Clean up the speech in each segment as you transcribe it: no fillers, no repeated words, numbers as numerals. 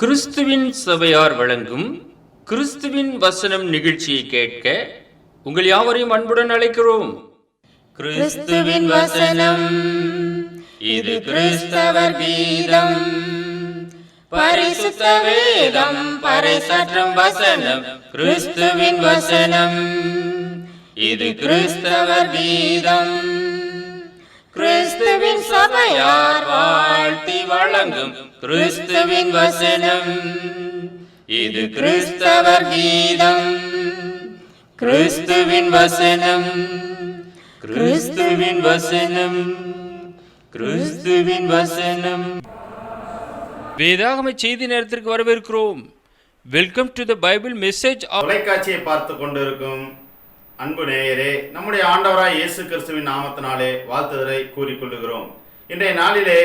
கிறிஸ்துவின் சபையார் வழங்கும் கிறிஸ்துவின் வசனம் நிகழ்ச்சியை கேட்க உங்கள் யாவரையும் அன்புடன் அழைக்கிறோம். கிறிஸ்துவின் வசனம் இது கிறிஸ்தவர் கீதம், பரிசுத்த வேதம் பறைசாற்றும் வசனம். கிறிஸ்துவின் வசனம் இது கிறிஸ்தவர் கீதம், கிறிஸ்துவின் சபையார் வாழ்த்தி வழங்கும் கிறிஸ்துவின் வசனம் இது கிறிஸ்தவர் கீதம். கிறிஸ்துவின் வசனம், கிறிஸ்துவின் வசனம், கிறிஸ்துவின் வசனம். வேதாகம செய்தி நேரத்திற்கு வரவேற்கிறோம். Welcome to the Bible message. தொலைக்காட்சியை பார்த்து கொண்டிருக்கும் அன்பு நேயரே, நம்முடைய ஆண்டவராய் இயேசு கிறிஸ்துவின் நாமத்தினாலே வாழ்த்துதலை கூறிக்கொள்ளுகிறோம். இன்றைய நாளிலே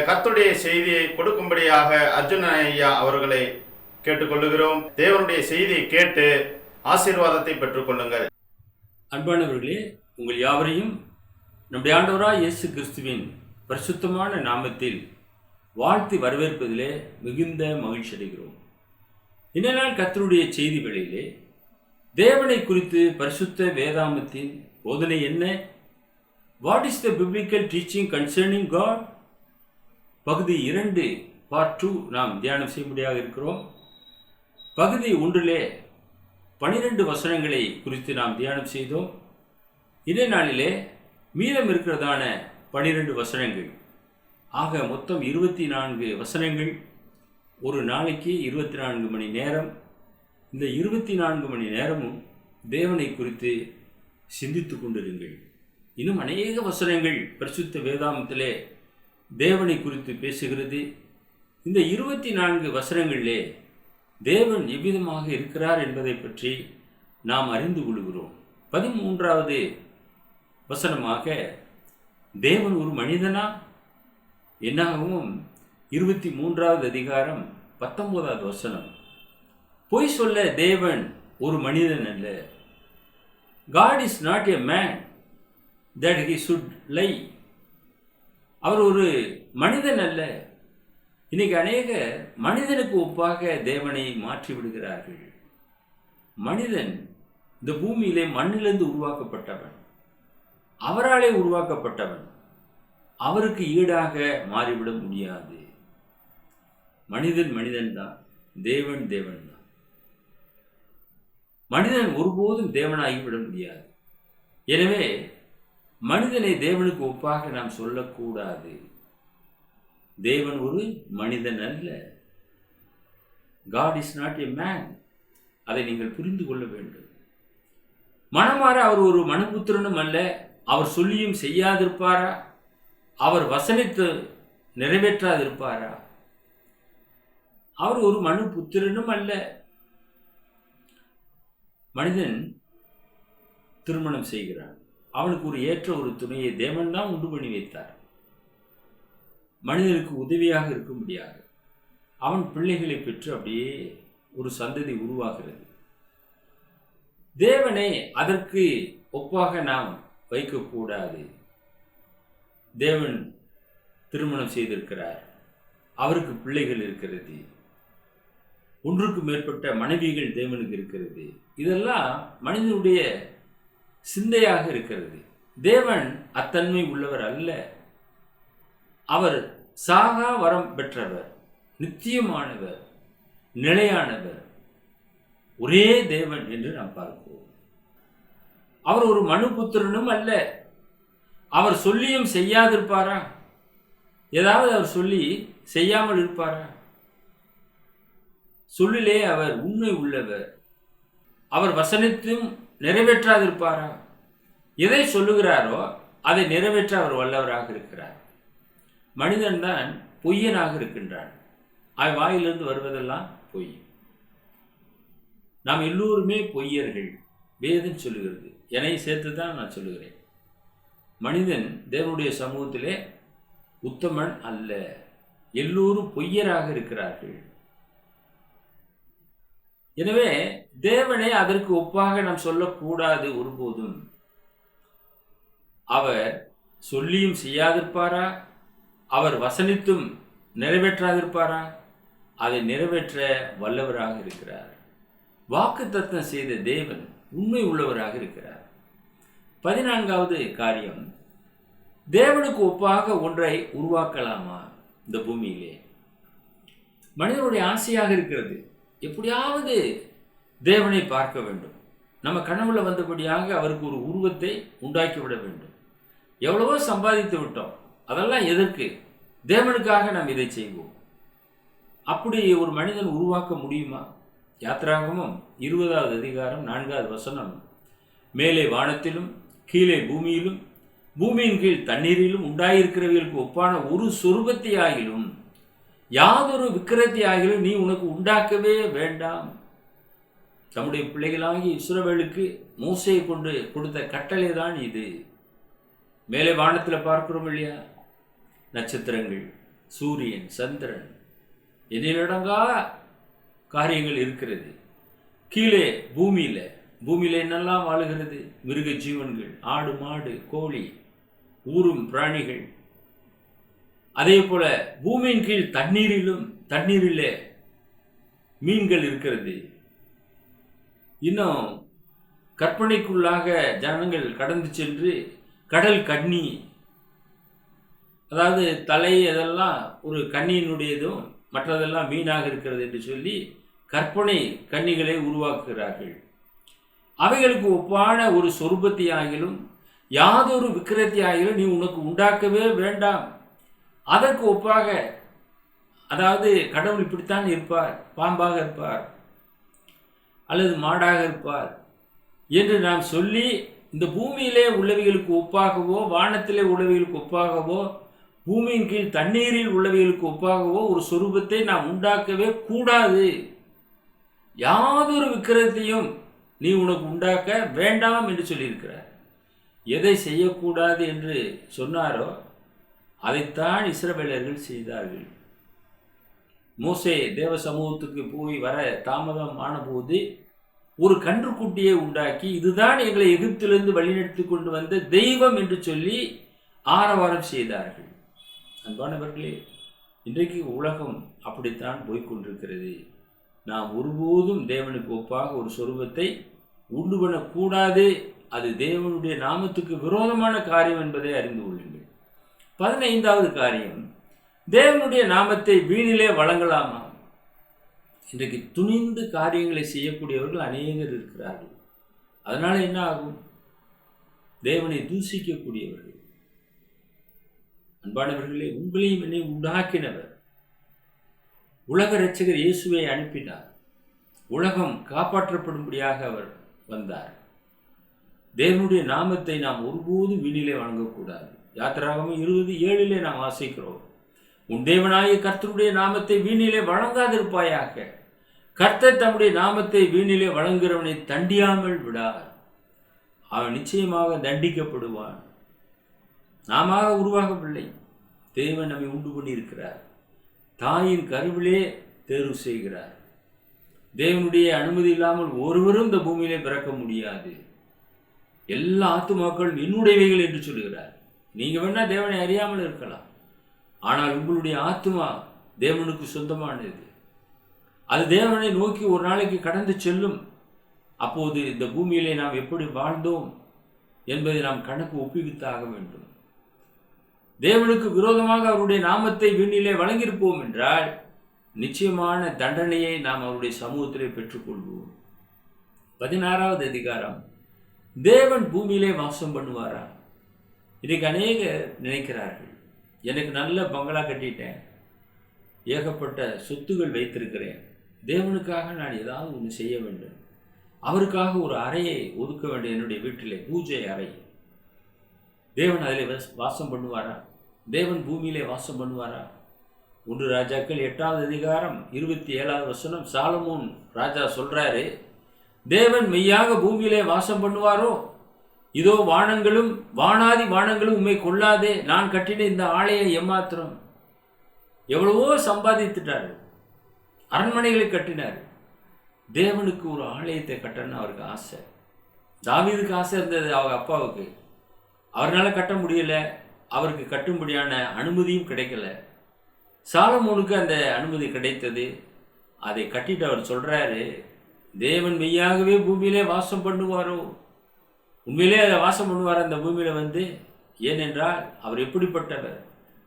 கர்த்தருடைய செய்தியை கொடுக்கும்படியாக அர்ஜுன ஐயா அவர்களை கேட்டுக்கொள்ளுகிறோம். தேவனுடைய செய்தியை கேட்டு ஆசீர்வாதத்தை பெற்றுக்கொள்ளுங்கள். அன்பானவர்களே, உங்கள் யாவரையும் நம்முடைய ஆண்டவராய் இயேசு கிறிஸ்துவின் பரிசுத்தமான நாமத்தில் வாழ்த்தி வரவேற்பதிலே மிகுந்த மகிழ்ச்சி அடைகிறோம். இந்த நாள் கர்த்தருடைய செய்தி வேளையிலே தேவனை குறித்து பரிசுத்த வேதாகமத்தின் போதனை என்ன? What is the biblical teaching concerning God? பகுதி 2 பார்ட் 2 நாம் தியானம் செய்யும்படியாக இருக்கிறோம். பகுதி 1 12 வசனங்களை குறித்து நாம் தியானம் செய்தோம். இதே நாளிலே மீதம் இருக்கிறதான 12 வசனங்கள், ஆக மொத்தம் 24 வசனங்கள். ஒரு நாளைக்கு 24 மணி நேரம். இந்த 24 மணி நேரமும் தேவனை குறித்து சிந்தித்து கொண்டிருங்கள். இன்னும் அநேக வசனங்கள் பரிசுத்த வேதாகமத்திலே தேவனை குறித்து பேசுகிறது. இந்த 24 வசனங்களிலே தேவன் எவ்விதமாக இருக்கிறார் என்பதை பற்றி நாம் அறிந்து கொள்கிறோம். 13வது வசனமாக தேவன் ஒரு மனிதனா? என்னாகவும் 23வது அதிகாரம் 19வது வசனம், பொய் சொல்ல தேவன் ஒரு மனிதன் அல்ல. God is not a man that he should lie. அவர் ஒரு மனிதன் அல்ல. இன்னைக்கு அநேக மனிதனுக்கு ஒப்பாக தேவனை மாற்றி விடுகிறார்கள். மனிதன் இந்த பூமியிலே மண்ணிலிருந்து உருவாக்கப்பட்டவன், அவராலே உருவாக்கப்பட்டவன். அவருக்கு ஈடாக மாறிவிட முடியாது. மனிதன் மனிதன்தான், தேவன் தேவன் தான். மனிதன் ஒருபோதும் தேவனாகிவிட முடியாது. எனவே மனிதனை தேவனுக்கு ஒப்பாக நாம் சொல்லக்கூடாது. தேவன் ஒரு மனிதன் அல்ல. God is not a man. அதை நீங்கள் புரிந்து கொள்ள வேண்டும். மனமாற அவர் ஒரு மனுபுத்திரனும் அல்ல. அவர் சொல்லியும் செய்யாதிருப்பாரா? அவர் வசனித்து நிறைவேற்றாதிருப்பாரா? அவர் ஒரு மனுபுத்திரனும் அல்ல. மனிதன் திருமணம் செய்கிறான். அவனுக்கு ஒரு ஏற்ற ஒரு துணையை தேவன் தான் உண்டு பண்ணி வைத்தார். மனிதனுக்கு உதவியாக இருக்கும்படியாக அவன் பிள்ளைகளை பெற்று அப்படியே ஒரு சந்ததி உருவாகிறது. தேவனை அதற்கு ஒப்பாக நாம் வைக்கக்கூடாது. தேவன் திருமணம் செய்திருக்கிறார், அவருக்கு பிள்ளைகள் இருக்கிறது, ஒன்றுக்கு மேற்பட்ட மனைவிகள் தேவனுக்கு இருக்கிறது. இதெல்லாம் மனிதனுடைய சிந்தையாக இருக்கிறது. தேவன் அத்தன்மை உள்ளவர் அல்ல. அவர் சாகா வரம் பெற்றவர், நித்தியமானவர், நிலையானவர், ஒரே தேவன் என்று நாம் பார்க்கிறோம். அவர் ஒரு மனுபுத்திரனும் அல்ல. அவர் சொல்லியும் செய்யாதிருப்பாரா? ஏதாவது அவர் சொல்லி செய்யாமல் இருப்பாரா? சொல்லிலே அவர் உண்மை உள்ளவர். அவர் வசனித்தும் நிறைவேற்றாதிருப்பாரா? எதை சொல்லுகிறாரோ அதை நிறைவேற்ற அவர் வல்லவராக இருக்கிறார். மனிதன்தான் பொய்யனாக இருக்கின்றான். அவன் வாயிலிருந்து வருவதெல்லாம் பொய். நாம் எல்லோருமே பொய்யர்கள். வேதம் சொல்லுகிறது, என்னை சேர்த்து தான் நான் சொல்லுகிறேன். மனிதன் தேவனுடைய சமூகத்திலே உத்தமன் அல்ல. எல்லோரும் பொய்யராக இருக்கிறார்கள். எனவே தேவனை அதற்கு ஒப்பாக நாம் சொல்லக்கூடாது ஒருபோதும். அவர் சொல்லியும் செய்யாதிருப்பாரா? அவர் வசனித்தும் நிறைவேற்றாதிருப்பாரா? அதை நிறைவேற்ற வல்லவராக இருக்கிறார். வாக்குத்தத்தம் செய்த தேவன் உண்மை உள்ளவராக இருக்கிறார். 14வது காரியம், தேவனுக்கு ஒப்பாக ஒன்றை உருவாக்கலாமா இந்த பூமியிலே? மனிதனுடைய ஆசையாக இருக்கிறது, எப்படியாவது தேவனை பார்க்க வேண்டும், நம்ம கனவுல வந்தபடியாக அவருக்கு ஒரு உருவத்தை உண்டாக்கி விட வேண்டும். எவ்வளவோ சம்பாதித்து விட்டோம், அதெல்லாம் எதற்கு? தேவனுக்காக நாம் இதை செய்வோம். அப்படி ஒரு மனிதன் உருவாக்க முடியுமா? யாத்திராகமம் 20வது அதிகாரம் 4வது வசனம், மேலே வானத்திலும் கீழே பூமியிலும் பூமியின் கீழ் தண்ணீரிலும் உண்டாயிருக்கிறவர்களுக்கு ஒப்பான ஒரு சொரூபத்தை ஆகிலும் யாதொரு விக்கிரத்தை ஆகிலும் நீ உனக்கு உண்டாக்கவே வேண்டாம். தம்முடைய பிள்ளைகளாகி இஸ்ரவேலுக்கு மோசையை கொண்டு கொடுத்த கட்டளை தான் இது. மேலே வானத்தில் பார்க்கிறோம் இல்லையா, நட்சத்திரங்கள், சூரியன், சந்திரன், எண்ணிலடங்கா காரியங்கள் இருக்கிறது. கீழே பூமியில என்னெல்லாம் வாழுகிறது? மிருக ஜீவன்கள், ஆடு மாடு கோழி, ஊரும் பிராணிகள். அதே போல பூமியின் கீழ் தண்ணீரிலே மீன்கள் இருக்கிறது. இன்னும் கற்பனைக்குள்ளாக ஜனங்கள் கடந்து சென்று கடல் கன்னி, அதாவது தலை அதெல்லாம் ஒரு கன்னியினுடையதும் மற்றதெல்லாம் மீனாக இருக்கிறது என்று சொல்லி கற்பனை கன்னிகளை உருவாக்குகிறார்கள். அவைகளுக்கு ஒப்பான ஒரு சொரூபத்தை ஆகிலும் யாதொரு விக்கிரத்தை ஆகிலும் நீ உனக்கு உண்டாக்கவே வேண்டாம். அதற்கு ஒப்பாக, அதாவது கடவுள் இப்படித்தான் இருப்பார், பாம்பாக இருப்பார் அல்லது மாடாக இருப்பார் என்று நாம் சொல்லி இந்த பூமியிலே உள்ளவைகளுக்கு ஒப்பாகவோ வானத்திலே உள்ளவைகளுக்கு ஒப்பாகவோ பூமியின் கீழ் தண்ணீரில் உள்ளவைகளுக்கு ஒப்பாகவோ ஒரு சொரூபத்தை நாம் உண்டாக்கவே கூடாது. யாதொரு விக்கிரத்தையும் நீ உனக்கு உண்டாக்க வேண்டாம் என்று சொல்லியிருக்கிறார். எதை செய்யக்கூடாது என்று சொன்னாரோ அதைத்தான் இஸ்ரவேலர்கள் செய்தார்கள். மோசே தேவ சமூகத்துக்கு போய் வர தாமதம் ஆனபோது ஒரு கன்றுக்குட்டியை உண்டாக்கி, இதுதான் எங்களை எகிப்திலிருந்து வழிநடத்தி கொண்டு வந்த தெய்வம் என்று சொல்லி ஆரவாரம் செய்தார்கள். அன்பானவர்களே, இன்றைக்கு உலகம் அப்படித்தான் போய்கொண்டிருக்கிறது. நாம் ஒருபோதும் தேவனுக்கு ஒப்பாக ஒரு சொரூபத்தை உண்டு பண்ணக்கூடாது. அது தேவனுடைய நாமத்துக்கு விரோதமான காரியம் என்பதை அறிந்து கொள்ளுங்கள். 15வது காரியம், தேவனுடைய நாமத்தை வீணிலே வழங்கலாமா? இன்றைக்கு துணிந்து காரியங்களை செய்யக்கூடியவர்கள் அநேகர் இருக்கிறார்கள். அதனால என்ன ஆகும்? தேவனை தூசிக்கக்கூடியவர்கள். அன்பானவர்களே, உங்களையும் என்னை உண்டாக்கினவர், உலக இரட்சகர் இயேசுவை அனுப்பினார். உலகம் காப்பாற்றப்படும்படியாக அவர் வந்தார். தேவனுடைய நாமத்தை நாம் ஒருபோதும் வீணிலே வழங்கக்கூடாது. யாத்திராகமம் 20:7 நாம் வாசிக்கிறோம், உன் தேவனாகிய கர்த்தருடைய நாமத்தை வீணிலே வழங்காதிருப்பாயாக. கர்த்தர் தம்முடைய நாமத்தை வீணிலே வழங்குகிறவனை தண்டியாமல் விடார், அவன் நிச்சயமாக தண்டிக்கப்படுவான். நாம உருவாகவில்லை, தேவன் நம்மை உண்டு பண்ணியிருக்கிறார். தாயின் கருவிலே தேர்வு செய்கிறார். தேவனுடைய அனுமதி இல்லாமல் ஒருவரும் இந்த பூமியிலே பிறக்க முடியாது. எல்லா ஆத்துமாக்களும் என்னுடையவைகள் என்று சொல்லுகிறார். நீங்க வேணா தேவனை அறியாமல் இருக்கலாம், ஆனால் உங்களுடைய ஆத்துமா தேவனுக்கு சொந்தமானது. அது தேவனை நோக்கி ஒரு நாளைக்கு கடந்து செல்லும். அப்போது இந்த பூமியிலே நாம் எப்படி வாழ்ந்தோம் என்பதை நாம் கணக்கு ஒப்புவித்தாக வேண்டும். தேவனுக்கு விரோதமாக அவருடைய நாமத்தை வீணிலே வழங்கியிருப்போம் என்றால் நிச்சயமான தண்டனையை நாம் அவருடைய சமூகத்திலே பெற்றுக்கொள்வோம். 16வது அதிகாரம், தேவன் பூமியிலே வாசம் பண்ணுவாரா? இன்றைக்கு அநேகர் நினைக்கிறார்கள், எனக்கு நல்ல பங்களா கட்டிட்டேன், ஏகப்பட்ட சொத்துகள் வைத்திருக்கிறேன், தேவனுக்காக நான் ஏதாவது ஒன்று செய்ய வேண்டும், அவருக்காக ஒரு அறையை ஒதுக்க வேண்டும், என்னுடைய வீட்டிலே பூஜை அறை. தேவன் அதில் வாசம் பண்ணுவாரா? தேவன் பூமியிலே வாசம் பண்ணுவாரா? 1 ராஜாக்கள் 8வது அதிகாரம் 27வது வசனம், சாலமோன் ராஜா சொல்றாரு, தேவன் மெய்யாக பூமியிலே வாசம் பண்ணுவாரோ? இதோ வானங்களும் வானாதி வானங்களும் உம்மை கொள்ளாதே, நான் கட்டின இந்த ஆலயம் ஏமாத்திரம். எவ்வளவோ சம்பாதித்துட்டாரு, அரண்மனைகளை கட்டினார். தேவனுக்கு ஒரு ஆலயத்தை கட்டணும்னு அவருக்கு ஆசை. தாவீதுக்கு ஆசை இருந்தது, அவங்க அப்பாவுக்கு. அவரால் கட்ட முடியல, அவருக்கு கட்டும்படியான அனுமதியும் கிடைக்கல. சாலமோனுக்கு அந்த அனுமதி கிடைத்தது. அதை கட்டிட்டு அவர் சொல்றாரு, தேவன் மெய்யாகவே பூமியிலே வாசம் பண்ணுவாரோ? உண்மையிலே அதை வாசம் பண்ணுவார் அந்த பூமியில வந்து. ஏனென்றால் அவர் எப்படிப்பட்டவர்?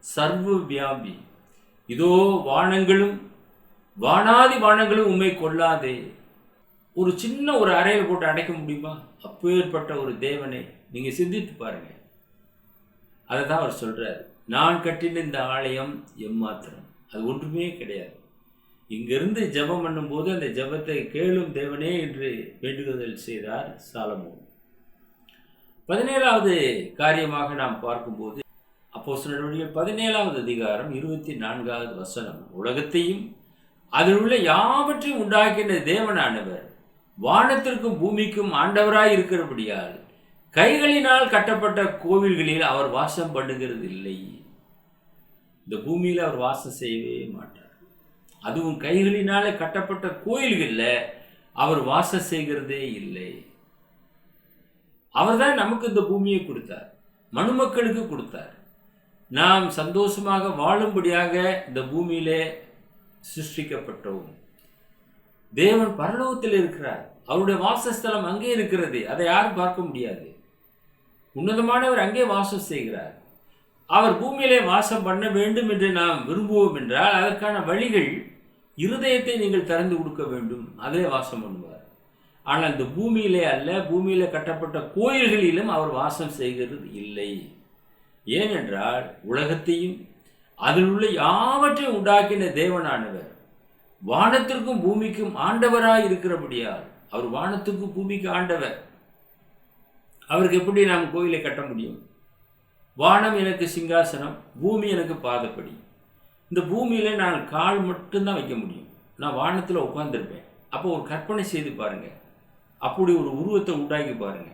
சர்வ வியாபி. இதோ வானங்களும் வானாதி வானங்களும் உண்மை கொள்ளாதே. ஒரு சின்ன ஒரு அறையில் போட்டு அடைக்க முடியுமா? அப்பேற்பட்ட ஒரு தேவனை நீங்க சிந்தித்து பாருங்க. அதை தான் அவர் சொல்றாரு, நான் கட்டின இந்த ஆலயம் எம்மாத்திரம், அது ஒன்றுமே கிடையாது. இங்கிருந்து ஜெபம் பண்ணும்போது அந்த ஜெபத்தை கேளும் தேவனே என்று வேண்டுதல் செய்தார் சாலமோன். 17வது காரியமாக நாம் பார்க்கும்போது அப்போஸ்தலர் நடவடிக்கைகள் 17வது அதிகாரம் 24வது வசனம், உலகத்தையும் அதில் உள்ள யாவற்றையும் உண்டாக்கின தேவனானவர் வானத்திற்கும் பூமிக்கும் ஆண்டவராய் இருக்கிறபடியால் கைகளினால் கட்டப்பட்ட கோவில்களில் அவர் வாசம் பண்ணுகிறது இல்லை. இந்த பூமியில் அவர் வாசம் செய்யவே மாட்டார். அதுவும் கைகளினாலே கட்டப்பட்ட கோயில்களில் அவர் வாசம் செய்கிறதே இல்லை. அவர் தான் நமக்கு இந்த பூமியை கொடுத்தார், மனுமக்களுக்கு கொடுத்தார். நாம் சந்தோஷமாக வாழும்படியாக இந்த பூமியிலே சிருஷ்டிக்கப்பட்டோம். தேவன் பரலோகத்தில் இருக்கிறார், அவருடைய வாசஸ்தலம் அங்கே இருக்கிறது, அதை யாரும் பார்க்க முடியாது. உன்னதமானவர் அங்கே வாசம் செய்கிறார். அவர் பூமியிலே வாசம் பண்ண வேண்டும் என்று நாம் விரும்புவோம் என்றால் அதற்கான வழிகள், இருதயத்தை நீங்கள் திறந்து கொடுக்க வேண்டும், அதிலே வாசம் பண்ணுவார். ஆனால் இந்த பூமியிலே அல்ல, பூமியிலே கட்டப்பட்ட கோயில்களிலும் அவர் வாசம் செய்கிறது இல்லை. ஏனென்றால் உலகத்தையும் அதில் உள்ள யாவற்றையும் உண்டாக்கின தேவனானவர் வானத்திற்கும் பூமிக்கும் ஆண்டவராய் இருக்கிறபடியால், அவர் வானத்துக்கும் பூமிக்கு ஆண்டவர். அவருக்கு எப்படி நாம் கோயிலை கட்ட முடியும்? வானம் எனக்கு சிங்காசனம், பூமி எனக்கு பாதப்படி. இந்த பூமியில நான் கால் மட்டும்தான் வைக்க முடியும், நான் வானத்தில் உட்கார்ந்துருப்பேன். அப்போ ஒரு கற்பனை செய்து பாருங்க, அப்படி ஒரு உருவத்தை உண்டாக்கி பாருங்க.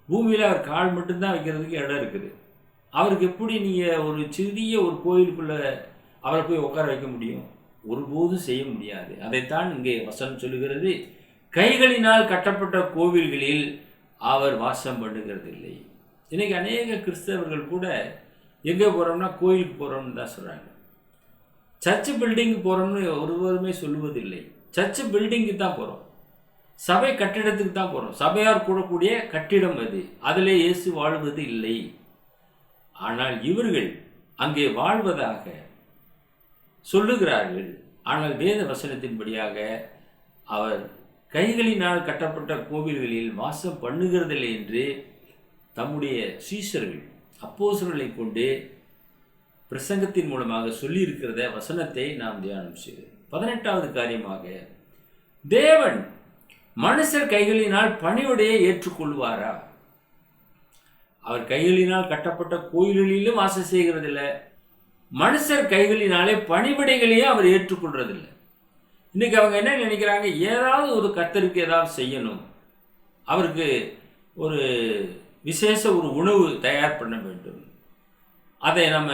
பூமியில் அவர் கால் மட்டும்தான் வைக்கிறதுக்கு இடம் இருக்குது. அவருக்கு எப்படி நீங்கள் ஒரு சிறிய ஒரு கோயிலுக்குள்ளே அவரை போய் உட்கார வைக்க முடியும்? ஒருபோதும் செய்ய முடியாது. அதைத்தான் இங்கே வசனம் சொல்லுகிறது, கைகளினால் கட்டப்பட்ட கோவில்களில் அவர் வாசம் பண்ணுகிறது இல்லை. இன்னைக்கு அநேக கிறிஸ்தவர்கள் கூட எங்கே போகிறோம்னா கோயிலுக்கு போகிறோம்னு தான் சொல்கிறாங்க. சர்ச்சு பில்டிங்கு போகிறோம்னு ஒருவருமே சொல்லுவதில்லை. சர்ச்சு பில்டிங்கு தான் போகிறோம், சபை கட்டிடத்துக்கு தான் போகிறோம். சபையார் கூடக்கூடிய கட்டிடம் அது, அதில் இயேசு வாழ்வது இல்லை. ஆனால் இவர்கள் அங்கே வாழ்வதாக சொல்லுகிறார்கள். ஆனால் வேத வசனத்தின்படியாக அவர் கைகளினால் கட்டப்பட்ட கோவில்களில் வாசம் பண்ணுகிறதில்லை என்று தம்முடைய சீஷர்கள் அப்போஸ்தலர்களை கொண்டு பிரசங்கத்தின் மூலமாக சொல்லியிருக்கிறத வசனத்தை நாம் தியானம் செய்வோம். 18வது காரியமாக, தேவன் மனுஷர் கைகளினால் பணிவிடையை ஏற்றுக்கொள்வாரா? அவர் கைகளினால் கட்டப்பட்ட கோயில்களிலும் வாசம் செய்கிறதில்லை, மனுஷர் கைகளினாலே பணிவிடைகளையும் அவர் ஏற்றுக்கொள்றதில்லை. இன்னைக்கு அவங்க என்ன நினைக்கிறாங்க? ஏதாவது ஒரு கர்த்தருக்கு ஏதாவது செய்யணும், அவருக்கு ஒரு விசேஷ ஒரு உணவு தயார் பண்ண வேண்டும், அதை நம்ம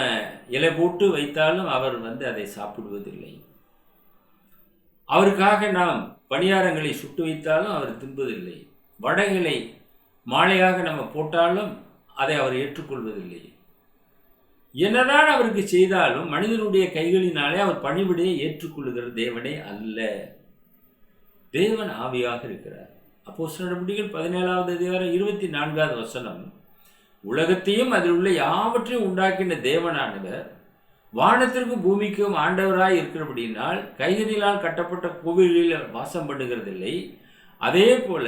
இலை போட்டு வைத்தாலும் அவர் அதை சாப்பிடுவதில்லை. அவருக்காக நாம் பணியாரங்களை சுட்டு வைத்தாலும் அவர் தின்பதில்லை. வடைகளை மாலையாக நம்ம போட்டாலும் அதை அவர் ஏற்றுக்கொள்வதில்லை. என்னதான் அவருக்கு செய்தாலும் மனிதனுடைய கைகளினாலே அவர் பணிவிடையை ஏற்றுக்கொள்ளுகிற தேவனே அல்ல. தேவன் ஆவியாக இருக்கிறார். அப்போஸ்தலர் நடவடிக்கைகள் 17வது அதிகாரம் 24வது வசனம், உலகத்தையும் அதில் உள்ள யாவற்றையும் உண்டாக்கின தேவனானவர் வானத்திற்கும் பூமிக்கும் ஆண்டவராய் இருக்கிறபடினால் கைகளினால் கட்டப்பட்ட கோவில்களில் வாசம் பண்ணுகிறதில்லை. அதே போல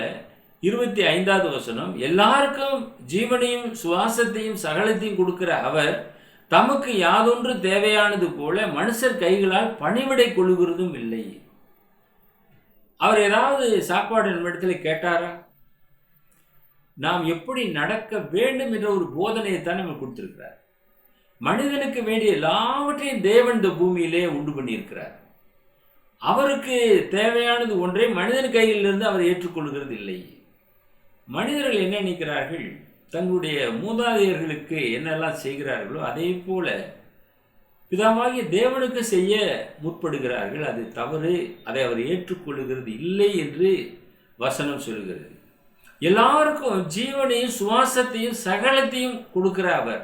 25வது வசனம், எல்லாருக்கும் ஜீவனையும் சுவாசத்தையும் சகலத்தையும் கொடுக்கிற அவர் தமக்கு யாதொன்று தேவையானது போல மனுஷர் கைகளால் பணிவிடை கொள்ளுகிறதும் இல்லை. அவர் ஏதாவது சாப்பாடு நம்ம இடத்துல கேட்டாரா? நாம் எப்படி நடக்க வேண்டும் என்ற ஒரு போதனையை தான் நம்ம கொடுத்திருக்கிறார். மனிதனுக்கு வேண்டிய எல்லாவற்றையும் தேவன் இந்த பூமியிலே உண்டு பண்ணியிருக்கிறார். அவருக்கு தேவையானது ஒன்றை மனிதன் கையிலிருந்து அவர் ஏற்றுக்கொள்கிறது இல்லை. மனிதர்கள் என்ன நினைக்கிறார்கள்? தங்களுடைய மூதாதையர்களுக்கு என்னெல்லாம் செய்கிறார்களோ அதே போல பிதாவாகிய தேவனுக்கு செய்ய முற்படுகிறார்கள். அது தவறு, அதை அவர் ஏற்றுக்கொள்ளுகிறது இல்லை என்று வசனம் சொல்கிறது. எல்லாருக்கும் ஜீவனையும் சுவாசத்தையும் சகலத்தையும் கொடுக்கிற அவர்,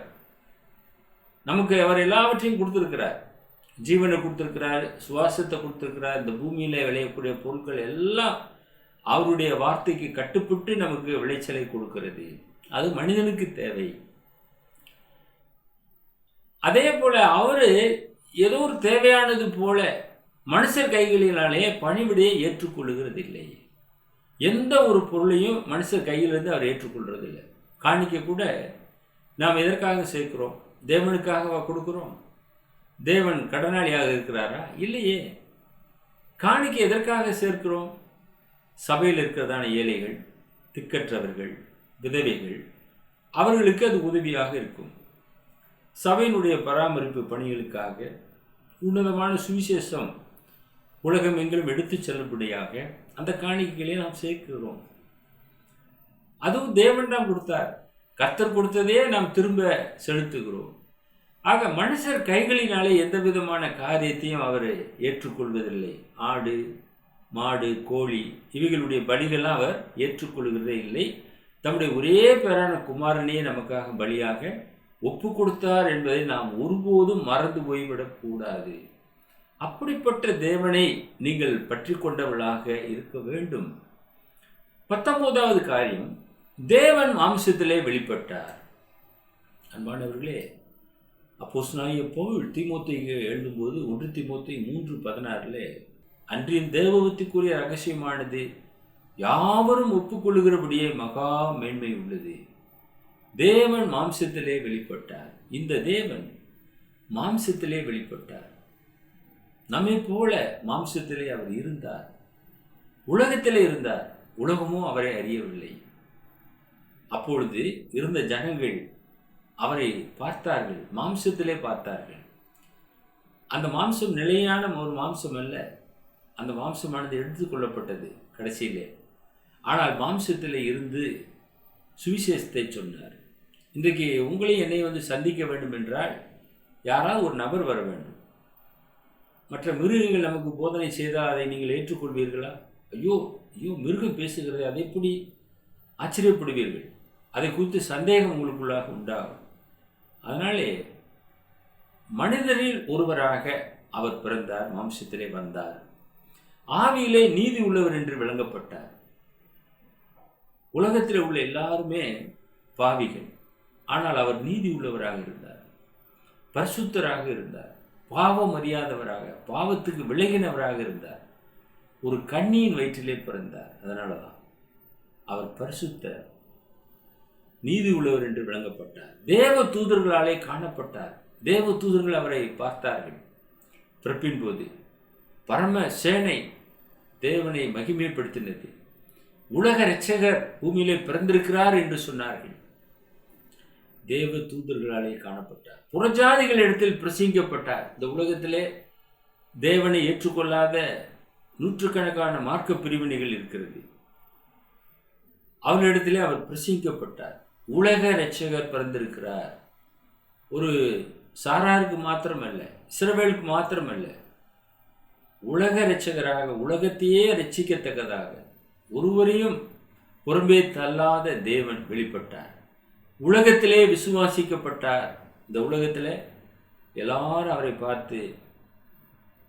நமக்கு அவர் எல்லாவற்றையும் கொடுத்திருக்கிறார். ஜீவனை கொடுத்துருக்கிறார், சுவாசத்தை கொடுத்துருக்கிறார். இந்த பூமியில் விளையக்கூடிய பொருட்கள் எல்லாம் அவருடைய வார்த்தைக்கு கட்டுப்பட்டு நமக்கு விளைச்சலை கொடுக்கிறது. அது மனிதனுக்கு தேவை. அதே போல அவரு ஏதோ ஒரு தேவையானது போல மனுஷர் கைகளினாலே பணிவிடையை ஏற்றுக்கொள்ளுகிறது இல்லை. எந்த ஒரு பொருளையும் மனுஷர் கையிலிருந்து அவர் ஏற்றுக்கொள்றதில்லை. காணிக்க கூட நாம் எதற்காக சேர்க்கிறோம்? தேவனுக்காக கொடுக்கிறோம். தேவன் கடனாளியாக இருக்கிறாரா? இல்லையே. காணிக்க எதற்காக சேர்க்கிறோம்? சபையில் இருக்கிறதான ஏழைகள், திக்கற்றவர்கள், விதவைகள், அவர்களுக்கு அது உதவியாக இருக்கும். சபையினுடைய பராமரிப்பு பணிகளுக்காக உன்னதமான சுவிசேஷம் உலகம் எங்கிலும் எடுத்து செல்லும்படியாக அந்த காணிக்கைகளை நாம் சேர்க்கிறோம். அதுவும் தேவன் தான் கொடுத்தார். கர்த்தர் கொடுத்ததையே நாம் திரும்ப செலுத்துகிறோம். ஆக மனுஷர் கைகளினாலே எந்த விதமான காரியத்தையும் அவர் ஏற்றுக்கொள்வதில்லை. ஆடு, மாடு, கோழி இவைகளுடைய பலிகள்லாம் அவர் ஏற்றுக்கொள்கிறதே இல்லை. தம்முடைய ஒரே பேரான குமாரனையே நமக்காக பலியாக ஒப்பு கொடுத்தார் என்பதை நாம் ஒருபோதும் மறந்து போய்விடக்கூடாது. அப்படிப்பட்ட தேவனை நீங்கள் பற்றி கொண்டவர்களாக இருக்க வேண்டும். 19வது காரியம், தேவன் மாம்சத்திலே வெளிப்பட்டார். அன்பானவர்களே, அப்போஸ்தலனாகிய பவுல் தீமோத்தேயுக்கு எழுதும்போது 1 தீமோத்தேயு 3:16 அன்றின் தேவபக்திக்குரிய ரகசியமானது யாவரும் ஒப்புக்கொள்ளுகிறபடியே மகா மேன்மை உள்ளது. தேவன் மாம்சத்திலே வெளிப்பட்டார். இந்த தேவன் மாம்சத்திலே வெளிப்பட்டார். நம்மை போல மாம்சத்திலே அவர் இருந்தார். உலகத்திலே இருந்தார். உலகமும் அவரை அறியவில்லை. அப்பொழுது இருந்த ஜனங்கள் அவரை பார்த்தார்கள், மாம்சத்திலே பார்த்தார்கள். அந்த மாம்சம் நிலையான ஒரு மாம்சம் அல்ல. அந்த மாம்சமானது எடுத்துக்கொள்ளப்பட்டது கடைசியிலே. ஆனால் மாம்சத்திலே இருந்து சுவிசேஷத்தை சொன்னார். இன்றைக்கு உங்களை என்னை சந்திக்க வேண்டும் என்றால் யாராவது ஒரு நபர் வர வேண்டும். மற்ற மிருகங்கள் நமக்கு போதனை செய்தால் அதை நீங்கள் ஏற்றுக்கொள்வீர்களா? ஐயோ ஐயோ மிருகம் பேசுகிறது, அதை எப்படி ஆச்சரியப்படுவீர்கள். அதை குறித்து சந்தேகம் உங்களுக்குள்ளாக உண்டாகும். அதனாலே மனிதரில் ஒருவராக அவர் பிறந்தார், மாம்சத்திலே வந்தார். ஆவியிலே நீதி உள்ளவர் என்று விளங்கப்பட்டார். உலகத்தில் உள்ள எல்லாருமே பாவிகள். ஆனால் அவர் நீதி உள்ளவராக இருந்தார், பரிசுத்தராக இருந்தார், பாவம் அறியாதவராக, பாவத்துக்கு விலகினவராக இருந்தார். ஒரு கன்னியின் வயிற்றிலே பிறந்தார். அதனால தான் அவர் பரிசுத்தர், நீதி உள்ளவர் என்று விளங்கப்பட்டார். தேவ தூதர்களாலே காணப்பட்டார். தேவ தூதர்கள் அவரை பார்த்தார்கள். பிறப்பின் போது பரம சேனை தேவனை மகிமைப்படுத்தினது. உலக இரட்சகர் பூமியிலே பிறந்திருக்கிறார் என்று சொன்னார்கள். தேவ தூதர்களாலே காணப்பட்டார். புறஜாதிகள் இடத்தில் பிரசங்கிக்கப்பட்டார். இந்த உலகத்திலே தேவனை ஏற்றுக்கொள்ளாத நூற்றுக்கணக்கான மார்க்க பிரிவினைகள் இருக்கிறது. அவர்களிடத்திலே அவர் பிரசங்கிக்கப்பட்டார். உலக இரட்சகர் பிறந்திருக்கிறார். ஒரு சாராருக்கு மாத்திரமல்ல, இஸ்ரவேலுக்கு மாத்திரமல்ல, உலக இரட்சகராக, உலகத்தையே ரட்சிக்கத்தக்கதாக, ஒருவரையும் புறம்பே தள்ளாத தேவன் வெளிப்பட்டார். உலகத்திலே விசுவாசிக்கப்பட்டார். இந்த உலகத்தில் எல்லாரும் அவரை பார்த்து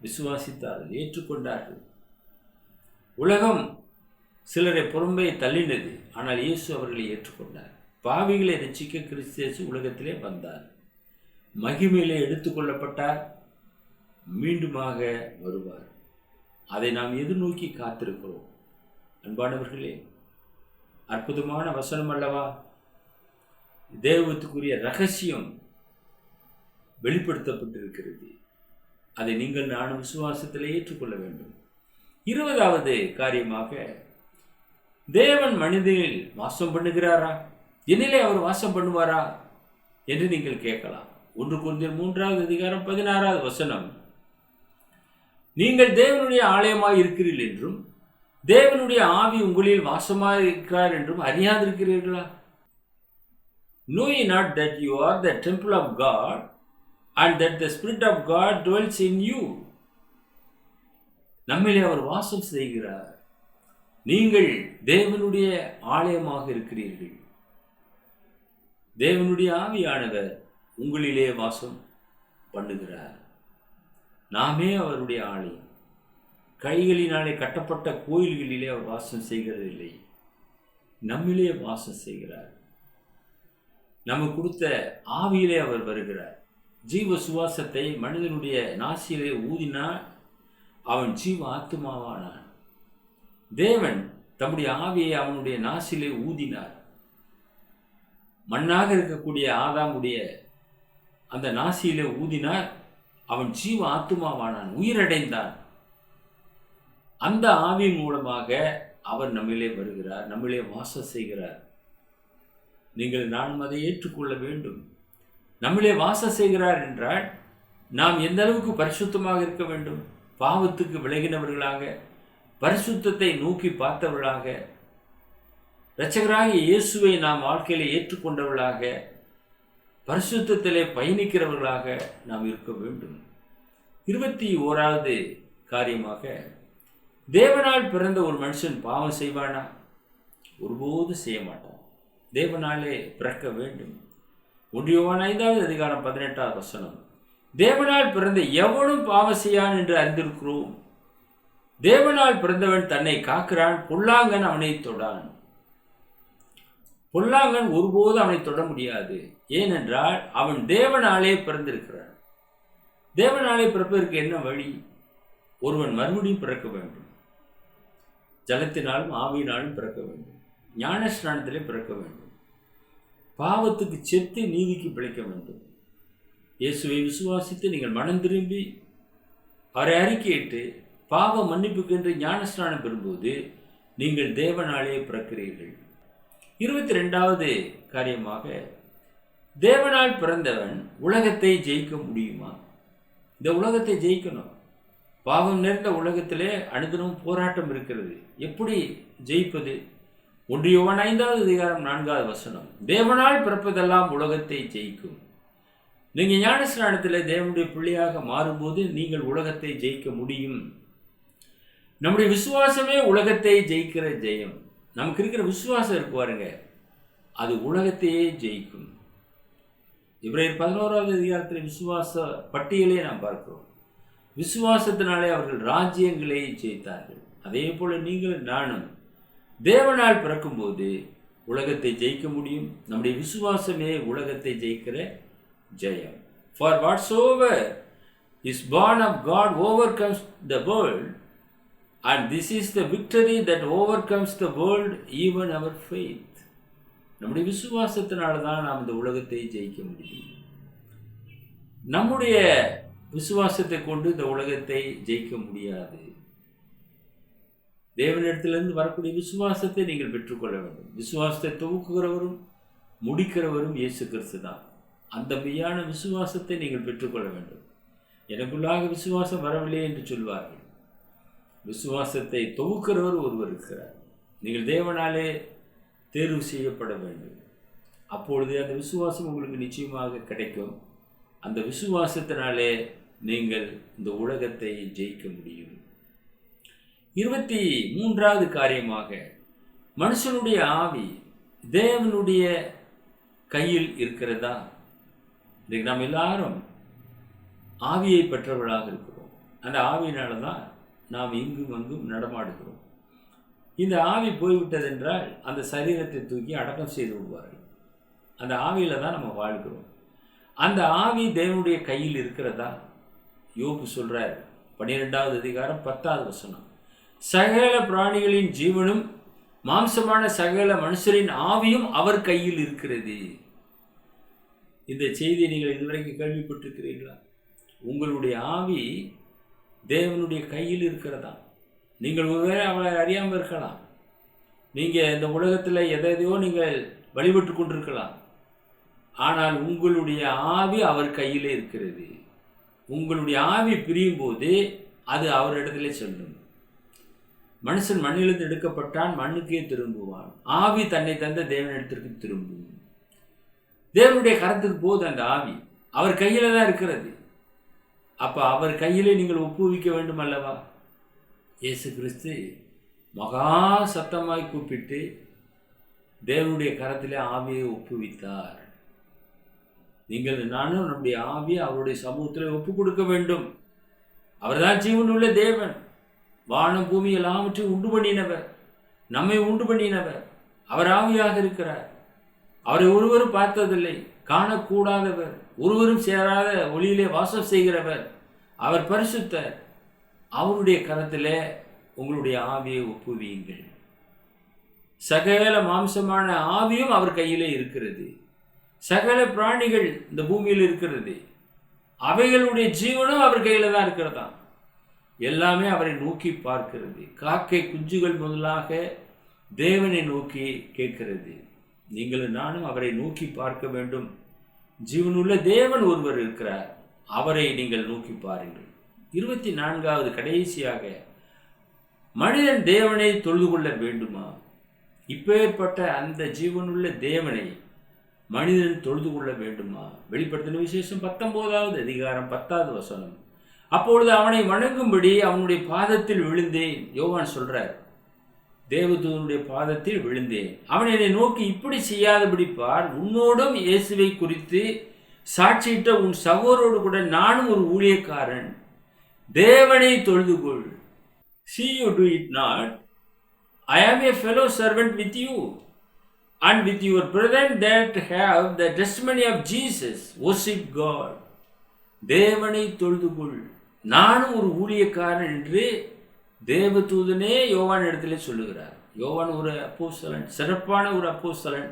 விசுவாசித்தார்கள், ஏற்றுக்கொண்டார்கள். உலகம் சிலரை புறம்பே தள்ளினது. ஆனால் இயேசு அவர்களை ஏற்றுக்கொண்டார். பாவிகளை ரட்சிக்க கிறிஸ்து இயேசு உலகத்திலே வந்தார். மகிமையிலே எடுத்துக்கொள்ளப்பட்டார். மீண்டுமாக வருவார். அதை நாம் எதிர்நோக்கி காத்திருக்கிறோம். அன்பானவர்களே, அற்புதமான வசனம் அல்லவா? தேவத்துக்குரிய ரகசியம் வெளிப்படுத்தப்பட்டிருக்கிறது. அதை நீங்கள் நானும் விசுவாசத்தில் ஏற்றுக்கொள்ள வேண்டும். 20வது காரியமாக, தேவன் மனிதனில் வாசம் பண்ணுகிறாரா? என்னிலே அவர் வாசம் பண்ணுவாரா என்று நீங்கள் கேட்கலாம். 1 கொரிந்தியர் 3:16 நீங்கள் தேவனுடைய ஆலயமாய் இருக்கிறீர்கள் என்றும் தேவனுடைய ஆவி உங்களில் வாசமாய் இருக்கிறார் என்றும் அறியாதிருக்கிறீர்களா? Know ye not that you are the temple of God and that the Spirit of God dwells in you? நம்மிலே அவர் வாசம் செய்கிறார். நீங்கள் தேவனுடைய ஆலயமாக இருக்கிறீர்கள். தேவனுடைய ஆவியானவர் உங்களிலே வாசம் பண்ணுகிறார். நாமே அவருடைய ஆலயம். கைகளினாலே கட்டப்பட்ட கோயில்களிலே அவர் வாசம் செய்கிறதில்லை, நம்மிலே வாசம் செய்கிறார். நமக்கு கொடுத்த ஆவியிலே அவர் வருகிறார். ஜீவ சுவாசத்தை மனிதனுடைய நாசியிலே ஊதினால் அவன் ஜீவ ஆத்மாவானான். தேவன் தம்முடைய ஆவியை அவனுடைய நாசிலே ஊதினார். மண்ணாக இருக்கக்கூடிய ஆதாமுடைய அந்த நாசியிலே ஊதினார். அவன் ஜீவ ஆத்மாவானான், உயிரடைந்தான். அந்த ஆவி மூலமாக அவர் நம்மிலே வருகிறார், நம்மிலே வாசம் செய்கிறார். நீங்கள் நானும் அதை ஏற்றுக்கொள்ள வேண்டும். நம்மிலே வாசம் செய்கிறார் என்றால் நாம் எந்த அளவுக்கு பரிசுத்தமாக இருக்க வேண்டும்? பாவத்துக்கு விலகினவர்களாக, பரிசுத்தத்தை நோக்கி பார்த்தவர்களாக, இரட்சகராகிய இயேசுவை நாம் வாழ்க்கையிலே ஏற்றுக்கொண்டவர்களாக, பரிசுத்தத்திலே பயணிக்கிறவர்களாக நாம் இருக்க வேண்டும். 21வது காரியமாக, தேவனால் பிறந்த ஒரு மனுஷன் பாவம் செய்வானா? ஒருபோதும் செய்ய மாட்டான். தேவனாலே பிறக்க வேண்டும். 1 யோவான் 5வது அதிகாரம் 18வது வசனம், தேவனால் பிறந்த எவனும் பாவம் செய்யான் என்று அறிந்திருக்கிறோம். தேவனால் பிறந்தவன் தன்னை காக்கிறான், பொல்லாங்கன் அவனை தொடான். பொல்லாங்கன் ஒருபோது அவனை தொட முடியாது. ஏனென்றால் அவன் தேவனாலே பிறந்திருக்கிறான். தேவனாலே பிறப்பதற்கு என்ன வழி? ஒருவன் மறுபடியும் பிறக்க வேண்டும். ஜலத்தினாலும் ஆவியினாலும் பிறக்க வேண்டும். ஞான ஸ்நானத்திலே பிறக்க வேண்டும். பாவத்துக்கு செத்து நீதிக்கு பிழைக்க வேண்டும். இயேசுவை விசுவாசித்து நீங்கள் மனம் திரும்பி அவரை அறிக்கையிட்டு பாவ மன்னிப்புக்கென்று ஞான ஸ்நானம் பெறும்போது நீங்கள் தேவனாலே பிறக்கிறீர்கள். 22வது காரியமாக, தேவனால் பிறந்தவன் உலகத்தை ஜெயிக்க முடியுமா? இந்த உலகத்தை ஜெயிக்கணும். பாவம் நிறைந்த உலகத்திலே அனுதினம் போராட்டம் இருக்கிறது. எப்படி ஜெயிப்பது? 1 யோவான் 5வது அதிகாரம் 4வது வசனம், தேவனால் பிறப்பதெல்லாம் உலகத்தை ஜெயிக்கும். நீங்கள் ஞான ஸ்நானத்தில் தேவனுடைய பிள்ளையாக மாறும்போது நீங்கள் உலகத்தை ஜெயிக்க முடியும். நம்முடைய விசுவாசமே உலகத்தை ஜெயிக்கிற ஜெயம். நமக்கு இருக்கிற விசுவாசம் இருக்கு பாருங்க, அது உலகத்தையே ஜெயிக்கும். எபிரேயர் 11வது அதிகாரத்தில் விசுவாச பட்டியலே நாம் பார்க்கிறோம். விசுவாசத்தினாலே அவர்கள் ராஜ்யங்களை ஜெயித்தார்கள். அதே போல நீங்கள் நானும் தேவனால் பிறக்கும்போது உலகத்தை ஜெயிக்க முடியும். நம்முடைய விசுவாசமே உலகத்தை ஜெயிக்கிற ஜெயம். For whatsoever is born of God overcomes the world, and this is the victory that overcomes the world, even our faith. நம்முடைய விசுவாசத்தினால தான் நாம் இந்த உலகத்தை ஜெயிக்க முடியும். நம்முடைய விசுவாசத்தை கொண்டு இந்த உலகத்தை ஜெயிக்க முடியாது. தேவனிடத்திலிருந்து வரக்கூடிய விசுவாசத்தை நீங்கள் பெற்றுக்கொள்ள வேண்டும். விசுவாசத்தை துவக்குகிறவரும் முடிக்கிறவரும் இயேசு கிறிஸ்து தான். அந்த மெய்யான விசுவாசத்தை நீங்கள் பெற்றுக்கொள்ள வேண்டும். எனக்குள்ளாக விசுவாசம் வரவில்லை என்று சொல்வார்கள். விசுவாசத்தை துவக்கிறவர் ஒருவர் இருக்கிறார். நீங்கள் தேவனாலே தேர்வு செய்யப்பட வேண்டும். அப்பொழுது அந்த விசுவாசம் உங்களுக்கு நிச்சயமாக கிடைக்கும். அந்த விசுவாசத்தினாலே நீங்கள் இந்த உலகத்தை ஜெயிக்க முடியும். 23வது காரியமாக, மனுஷனுடைய ஆவி தேவனுடைய கையில் இருக்கிறதா? இன்றைக்கு நாம் எல்லாரும் ஆவியை பெற்றவர்களாக இருக்கிறோம். அந்த ஆவியினால தான் நாம் இங்கும் அங்கும் நடமாடுகிறோம். இந்த ஆவி போய்விட்டது என்றால் அந்த சரீரத்தை தூக்கி அடக்கம் செய்து விடுவார்கள். அந்த ஆவியில் தான் நம்ம வாழ்கிறோம். அந்த ஆவி தேவனுடைய கையில் இருக்கிறதா? யோபு சொல்றார் 12வது அதிகாரம் 10வது வசனம், சகல பிராணிகளின் ஜீவனும் மாம்சமான சகல மனுஷரின் ஆவியும் அவர் கையில் இருக்கிறது. இந்த செய்தியை நீங்கள் இதுவரைக்கும் கேள்விப்பட்டிருக்கிறீர்களா? உங்களுடைய ஆவி தேவனுடைய கையில் இருக்கிறதா? நீங்கள் ஒருவேளை அவளை அறியாமல் இருக்கலாம். நீங்கள் இந்த உலகத்தில் எதையோ நீங்கள் வழிபட்டு கொண்டிருக்கலாம். ஆனால் உங்களுடைய ஆவி அவர் கையிலே இருக்கிறது. உங்களுடைய ஆவி பிரியும் போது அது அவரிடத்திலே செல்லும். மனுஷன் மண்ணிலிருந்து எடுக்கப்பட்டான், மண்ணுக்கே திரும்புவான். ஆவி தன்னை தந்த தேவனிடத்திற்கு திரும்பும். தேவனுடைய கரத்துக்கு போது அந்த ஆவி அவர் கையில தான் இருக்கிறது. அப்ப அவர் கையிலே நீங்கள் ஒப்புவிக்க வேண்டும் அல்லவா? இயேசு கிறிஸ்து மகா சத்தமாய் கூப்பிட்டு தேவனுடைய கரத்திலே ஆவியை ஒப்புவித்தார். நீங்கள் நானும் நம்முடைய ஆவியை அவருடைய சமூகத்தில் ஒப்பு கொடுக்க வேண்டும். அவர்தான் ஜீவனுள்ள தேவன். வானம் பூமி எல்லாவற்றையும் உண்டு பண்ணினவர், நம்மை உண்டு பண்ணினவர். அவர் ஆவியாக இருக்கிறார். அவரை ஒருவரும் பார்த்ததில்லை, காணக்கூடாதவர், ஒருவரும் சேராத ஒளியிலே வாசம் செய்கிறவர். அவர் பரிசுத்தர். அவருடைய கரத்திலே உங்களுடைய ஆவியை ஒப்புவியுங்கள். சகல மாம்சமான ஆவியும் அவர் கையிலே இருக்கிறது. சகல பிராணிகள் இந்த பூமியில் இருக்கிறது, அவைகளுடைய ஜீவனும் அவர் கையில் தான் இருக்கிறதா. எல்லாமே அவரை நோக்கி பார்க்கிறது. காக்கை குஞ்சுகள் முதலாக தேவனை நோக்கி கேட்கிறது. நீங்களும் நானும் அவரை நோக்கி பார்க்க வேண்டும். ஜீவனுள்ள தேவன் ஒருவர் இருக்கிறார், அவரை நீங்கள் நோக்கி பாருங்கள். 24வது கடைசியாக, மனிதன் தேவனை தொழுது கொள்ள வேண்டுமா? இப்பேற்பட்ட அந்த ஜீவனுள்ள தேவனை மனிதன் தொழுது கொள்ள வேண்டுமா? வெளிப்படுத்தின விசேஷம் 19வது அதிகாரம் 10வது வசனம். அப்பொழுது அவனை வணங்கும்படி அவனுடைய பாதத்தில் விழுந்தேன். யோவான் சொல்றார், தேவதூதனுடைய பாதத்தில் விழுந்தேன். அவன் என்னை நோக்கி, இப்படி செய்யாதபடி பார், உன்னோடும் இயேசுவை குறித்து சாட்சியிட்ட உன் சகோதரோடு கூட நானும் ஒரு ஊழியக்காரன். தேவனை தொழுது கொள். See you do it not. I am a fellow servant with you and with your brethren that have the testimony of Jesus. Worship God. தேவனை தொழுது கொள். நானும் ஒரு ஊழியக்காரன் என்று தேவதூதனே யோவான் இடத்திலே சொல்லுகிறார். யோவான் ஒரு அப்போஸ்தலன், சிறப்பான ஒரு அப்போஸ்தலன்.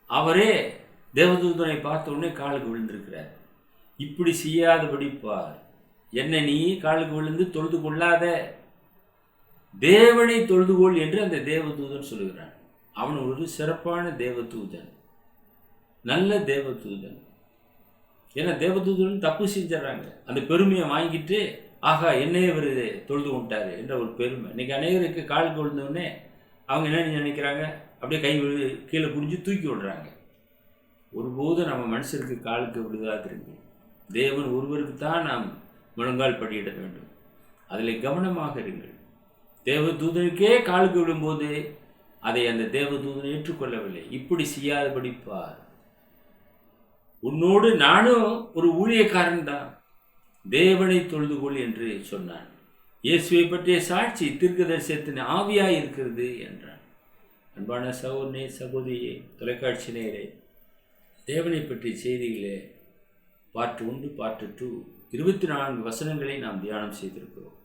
அவரே தேவதூதனை பார்த்த உடனே காலுக்கு விழுந்திருக்கிறார். இப்படி செய்யாதபடி பார், என்னை நீ காலுக்கு விழுந்து தொழுது கொள்ளாத, தேவனை தொழுது கொள் என்று அந்த தேவதூதன் சொல்லுகிறான். அவன் ஒரு சிறப்பான தேவதூதன், நல்ல தேவதூதன். ஏன்னா தேவதூதன் தப்பு செஞ்சிடறாங்க, அந்த பெருமையை வாங்கிட்டு ஆகா என்னையே இவர் தொழுது கொண்டாரு என்ற ஒரு பெருமை. இன்னைக்கு அநேகருக்கு காலுக்கு விழுந்தோடனே அவங்க என்ன நினைக்கிறாங்க, அப்படியே கை கீழே குடிஞ்சு தூக்கி விடுறாங்க. ஒருபோதும் நம்ம மனுஷருக்கு காலுக்கு விழுகாதிருங்க. தேவன் ஒருவருக்கு தான் நாம் முழங்கால் படியிட வேண்டும். அதில் கவனமாக இருங்கள். தேவதூதனுக்கே காலுக்கு விழும்போது அதை அந்த தேவதூதன் ஏற்றுக்கொள்ளவில்லை. இப்படி செய்யாதபடி பார், உன்னோடு நானும் ஒரு ஊழியக்காரன் தான், தேவனை தொழுது கொள் என்று சொன்னான். இயேசுவை பற்றிய சாட்சி தீர்க்கதரிசனத்தின் ஆவியாய் இருக்கிறது என்றான். அன்பான சகோதரனே, சகோதரியே, தொலைக்காட்சி நேயரே, தேவனை பற்றிய செய்திகளே பார்ட் 1 பார்ட் 2 24 வசனங்களை நாம் தியானம் செய்திருக்கிறோம்.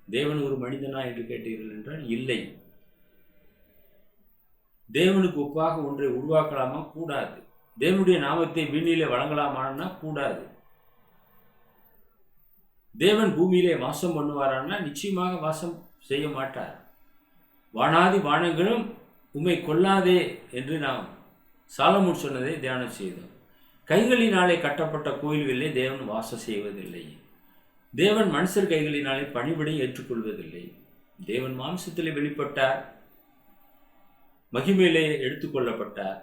தேவன் ஒரு மனிதனா என்று கேட்டீர்கள் என்றால் இல்லை. தேவனுக்கு ஒப்பாக ஒன்றை உருவாக்கலாமா? கூடாது. தேவனுடைய நாமத்தை விண்ணிலே வழங்கலாமான்னா கூடாது. தேவன் பூமியிலே வாசம் பண்ணுவாரான்னா நிச்சயமாக வாசம் செய்ய மாட்டார். வானாதி வானங்களும் உம்மை கொல்லாதே என்று நாம் சாலமோன் சொன்னதை தியானம் செய்தோம். கைகளினாலே கட்டப்பட்ட கோயில்களிலே தேவன் வாசம் செய்வதில்லை. தேவன் மனுஷர் கைகளினாலே பணிவிடை ஏற்றுக்கொள்வதில்லை. தேவன் மாம்சத்திலே வெளிப்பட்டார், மகிமையிலே எடுத்துக்கொள்ளப்பட்டார்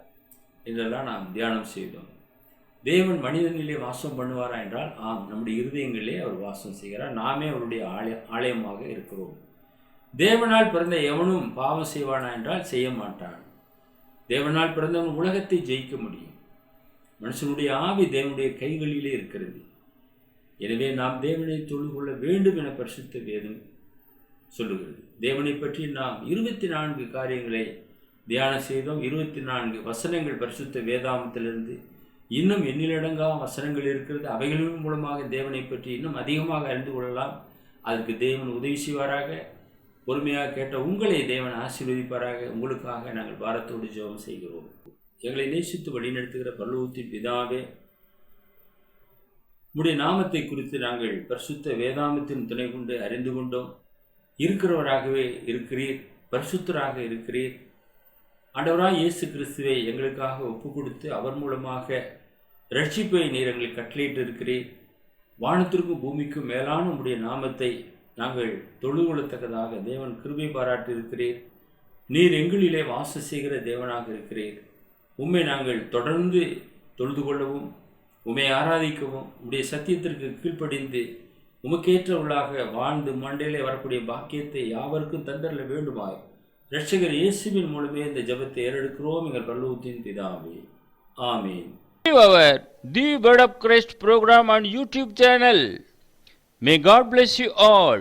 என்றெல்லாம் நாம் தியானம் செய்தோம். தேவன் மனிதனிலே வாசம் பண்ணுவாரா என்றால் ஆம், நம்முடைய இருதயங்களிலே அவர் வாசம் செய்கிறார். நாமே அவருடைய ஆலயமாக இருக்கிறோம். தேவனால் பிறந்த எவனும் பாவம் செய்வானா என்றால் செய்ய மாட்டான். தேவனால் பிறந்தவன் உலகத்தை ஜெயிக்க முடியும். மனுஷனுடைய ஆவி தேவனுடைய கைகளிலே இருக்கிறது. எனவே நாம் தேவனை தொழுது கொள்ள வேண்டும் என பரிசுத்த வேதம் சொல்லுகிறது. தேவனை பற்றி நாம் 24 காரியங்களை தியானம் செய்தோம். 24 வசனங்கள் பரிசுத்த வேதாமத்திலிருந்து இன்னும் எண்ணிலடங்கா வசனங்கள் இருக்கிறது. அவைகளின் மூலமாக தேவனை பற்றி இன்னும் அதிகமாக அறிந்து கொள்ளலாம். அதற்கு தேவன் உதவி செய்வாராக. பொறுமையாக கேட்ட உங்களை தேவன் ஆசீர்வதிப்பாராக. உங்களுக்காக நாங்கள் பாரத்தோடு ஜெபம் செய்கிறோம். எங்களை நேசித்து வழிநடத்துகிற பரலோகத்தின் பிதாவே, உம்முடைய நாமத்தை குறித்து நாங்கள் பரிசுத்த வேதாமத்தின் துணை கொண்டு அறிந்து கொண்டோம். இருக்கிறவராகவே இருக்கிறீர், பரிசுத்தராக இருக்கிறீர். ஆண்டவராய் இயேசு கிறிஸ்துவை எங்களுக்காக ஒப்பு கொடுத்து அவர் மூலமாக ரட்சிப்பை நீர் எங்களுக்கு கட்டளையிட்டு இருக்கிறீர். வானத்திற்கும் பூமிக்கும் மேலான உம்முடைய நாமத்தை நாங்கள் தொழுது கொள்ளத்தக்கதாக தேவன் கிருபை பாராட்டி இருக்கிறீர். நீர் எங்களிலே வாசம் செய்கிற தேவனாக இருக்கிறீர். உம்மை நாங்கள் தொடர்ந்து தொழுது கொள்ளவும், உம்மை ஆராதிக்கவும், உம்முடைய சத்தியத்திற்கு கீழ்ப்படிந்து உமக்கேற்றவர்களாக வாழ்ந்து மண்டையிலே வரக்கூடிய பாக்கியத்தை யாவருக்கும் தந்தரல வேண்டுமாய் இரட்சகர் இயேசுவின் மூலமே இந்த ஜெபத்தை ஏறெடுக்கிறோம் எங்கள் பரலோகத்தின் பிதாவே. ஆமென். Our The Word of Christ program on YouTube channel. May God bless you all.